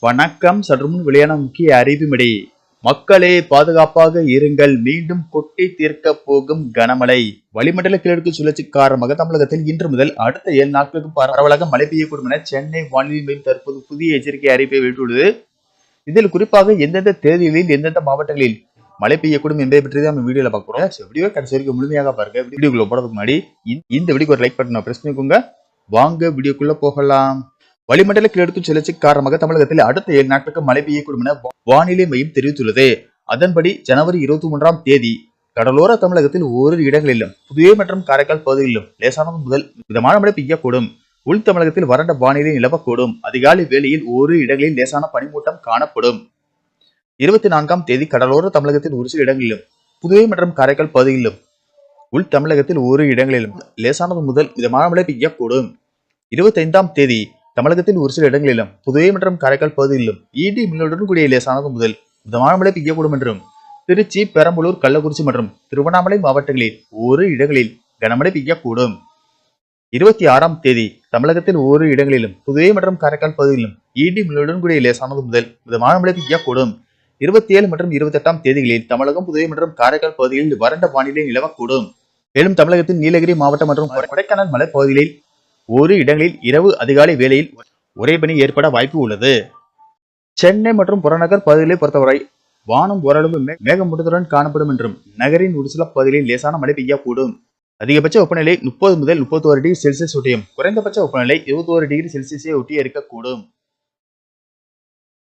வணக்கம். சற்றுமுன் வெளியான முக்கிய அறிவிப்படி மக்களே பாதுகாப்பாக இருங்கள், மீண்டும் கொட்டி தீர்க்க போகும் கனமழை. வளிமண்டல கிழக்கு சுழற்சி காரணமாக தமிழகத்தில் இன்று முதல் அடுத்த 7 நாட்களுக்கு பரவலாக மழை பெய்யக்கூடும் என சென்னை வானிலை மையம் தற்போது புதிய எச்சரிக்கை அறிவிப்பை வெளியிட்டுள்ளது. இதில் குறிப்பாக எந்தெந்த தேதிகளில் எந்தெந்த மாவட்டங்களில் மழை பெய்யக்கூடும் என்பதை பற்றி தான் நம்ம வீடியோல பார்க்கிறோம். வீடியோ கடைசி வரைக்கும் முழுமையாக பாருங்க. வீடியோக்குள்ள போறதுக்கு முன்னாடி இந்த வீடியோக்கு ஒரு லைக் பட்டனை பிரஸ் பண்ணிக்கோங்க. வாங்க வீடியோக்குள்ள போகலாம். வளிமண்டல கிழக்கு சுழற்சி காரணமாக தமிழகத்தில் அடுத்த 7 நாட்களுக்கு மழை பெய்யக்கூடும் என வானிலை மையம் தெரிவித்துள்ளது. அதன்படி ஜனவரி 23ஆம் தேதி கடலோர தமிழகத்தில் ஓரிரு இடங்களிலும் புதுவை மற்றும் காரைக்கால் பகுதிகளிலும் லேசானது முதல் மிதமான மழை பெய்யக்கூடும். உள் தமிழகத்தில் வறண்ட வானிலை நிலவக்கூடும். அதிகாலை வேளையில் ஓரிரு இடங்களில் லேசான பனிமூட்டம் காணப்படும். 24ஆம் தேதி கடலோர தமிழகத்தில் ஒரு சில இடங்களிலும் புதுவை மற்றும் காரைக்கால் பகுதிகளிலும் உள் தமிழகத்தில் ஓரிரு இடங்களிலும் லேசானது முதல் மிதமான மழை பெய்யக்கூடும். 25ஆம் தேதி தமிழகத்தில் ஒரு சில இடங்களிலும் புதுவை மற்றும் காரைக்கால் பகுதிகளிலும் இடி மின்னலுடன் கூடிய லேசானது முதல் மிதமான மழை பெய்யக்கூடும் என்றும் திருச்சி, பெரம்பலூர், கள்ளக்குறிச்சி மற்றும் திருவண்ணாமலை மாவட்டங்களில் ஓரிரு இடங்களில் கனமழை பெய்யக்கூடும். 26ஆம் தேதி தமிழகத்தில் ஓரிரு இடங்களிலும் புதுவை மற்றும் காரைக்கால் பகுதிகளிலும் இடி மின்னலுடன் கூடிய லேசானது முதல் மிதமான மழை பெய்யக்கூடும். 27 மற்றும் 28ஆம் தேதிகளில் தமிழகம், புதுவை மற்றும் காரைக்கால் பகுதிகளில் வறண்ட வானிலை நிலவக்கூடும். மேலும் தமிழகத்தின் நீலகிரி மாவட்டம் மற்றும் கொடைக்கானல் மலை பகுதிகளில் ஒரு இடங்களில் இரவு அதிகாலை வேளையில் ஒரே பனி ஏற்பட வாய்ப்பு உள்ளது. சென்னை மற்றும் புறநகர் பகுதிகளை பொறுத்தவரை வானம் ஓரளவு மேகமூட்டத்துடன் காணப்படும் என்றும் நகரின் ஒரு சில பகுதிகளில் லேசான மழை பெய்யக்கூடும். அதிகபட்ச வெப்பநிலை 30 முதல் 31 டிகிரி செல்சியஸ் ஒட்டியும் குறைந்தபட்ச வெப்பநிலை 21 டிகிரி செல்சியஸை ஒட்டி இருக்கக்கூடும்.